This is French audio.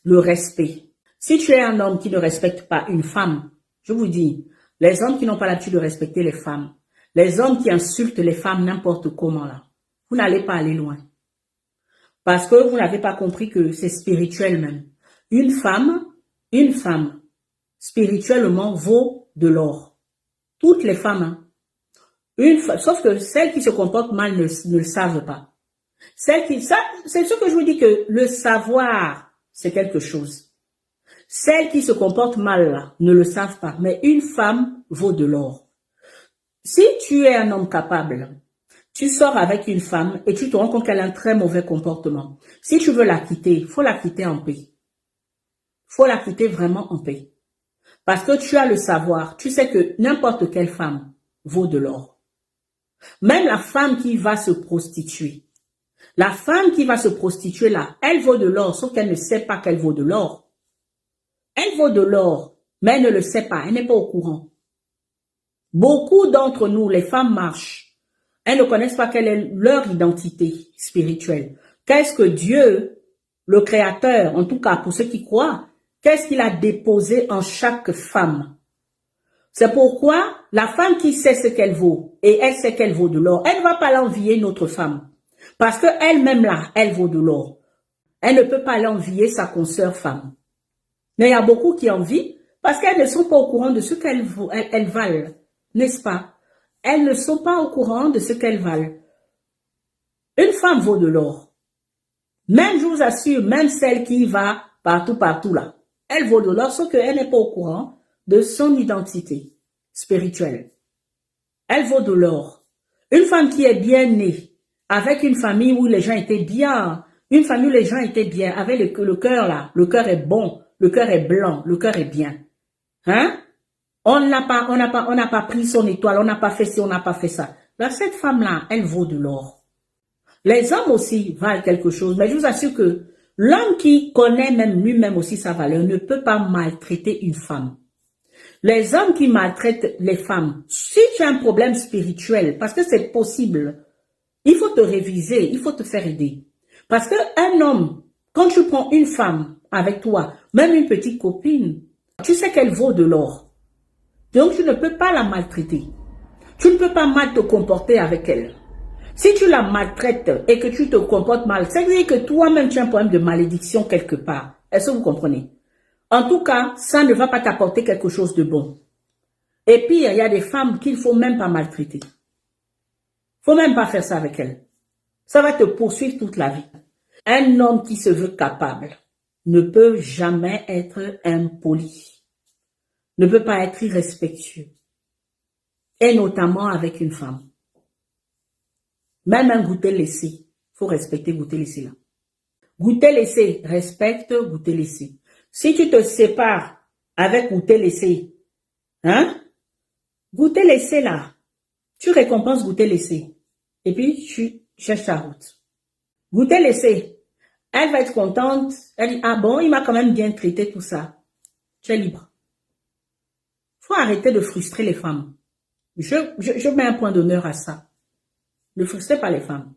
le respect. Si tu es un homme qui ne respecte pas une femme, je vous dis, les hommes qui n'ont pas l'habitude de respecter les femmes, les hommes qui insultent les femmes n'importe comment là, vous n'allez pas aller loin. Parce que vous n'avez pas compris que c'est spirituel même. Une femme, spirituellement vaut de l'or. Toutes les femmes, hein. Sauf que celles qui se comportent mal ne le savent pas. C'est ce que je vous dis, que le savoir, c'est quelque chose. Celles qui se comportent mal là, ne le savent pas. Mais une femme vaut de l'or. Si tu es un homme capable, tu sors avec une femme et tu te rends compte qu'elle a un très mauvais comportement. Si tu veux la quitter, il faut la quitter en paix. Il faut la quitter vraiment en paix. Parce que tu as le savoir. Tu sais que n'importe quelle femme vaut de l'or. Même la femme qui va se prostituer. La femme qui va se prostituer là, elle vaut de l'or, sauf qu'elle ne sait pas qu'elle vaut de l'or. Elle vaut de l'or, mais elle ne le sait pas, elle n'est pas au courant. Beaucoup d'entre nous, les femmes marchent. Elles ne connaissent pas quelle est leur identité spirituelle. Qu'est-ce que Dieu, le Créateur, en tout cas pour ceux qui croient, qu'est-ce qu'il a déposé en chaque femme? C'est pourquoi la femme qui sait ce qu'elle vaut, et elle sait qu'elle vaut de l'or, elle ne va pas l'envier une autre femme. Parce qu'elle-même là, elle vaut de l'or. Elle ne peut pas l'envier sa consoeur femme. Mais il y a beaucoup qui envient parce qu'elles ne sont pas au courant de ce qu'elles valent, n'est-ce pas? Elles ne sont pas au courant de ce qu'elles valent. Une femme vaut de l'or. Même, je vous assure, même celle qui va partout là, elle vaut de l'or, sauf qu'elle n'est pas au courant de son identité spirituelle. Elle vaut de l'or. Une femme qui est bien née, avec une famille où les gens étaient bien, une famille où les gens étaient bien, avec le cœur là, le cœur est bon, le cœur est blanc, le cœur est bien. Hein? On n'a pas pris son étoile, on n'a pas fait ci, on n'a pas fait ça. Là, cette femme-là, elle vaut de l'or. Les hommes aussi valent quelque chose, mais je vous assure que l'homme qui connaît même lui-même aussi sa valeur ne peut pas maltraiter une femme. Les hommes qui maltraitent les femmes, si tu as un problème spirituel, parce que c'est possible, il faut te réviser, il faut te faire aider. Parce qu'un homme, quand tu prends une femme avec toi, même une petite copine, tu sais qu'elle vaut de l'or. Donc, tu ne peux pas la maltraiter. Tu ne peux pas mal te comporter avec elle. Si tu la maltraites et que tu te comportes mal, ça veut dire que toi-même, tu as un problème de malédiction quelque part. Est-ce que vous comprenez? En tout cas, ça ne va pas t'apporter quelque chose de bon. Et pire, il y a des femmes qu'il ne faut même pas maltraiter. Il ne faut même pas faire ça avec elles. Ça va te poursuivre toute la vie. Un homme qui se veut capable ne peut jamais être impoli, ne peut pas être irrespectueux, et notamment avec une femme. Même un goûter laissé, il faut respecter goûter laissé là. Goûter laissé, respecte goûter laissé. Si tu te sépares avec goûter laissé, hein, goûter laissé là, tu récompenses goûter laissé, et puis tu cherches ta route. Goûter laissé, elle va être contente, elle dit, ah bon, il m'a quand même bien traité tout ça. Tu es libre. Faut arrêter de frustrer les femmes. Je mets un point d'honneur à ça. Ne frustrez pas les femmes.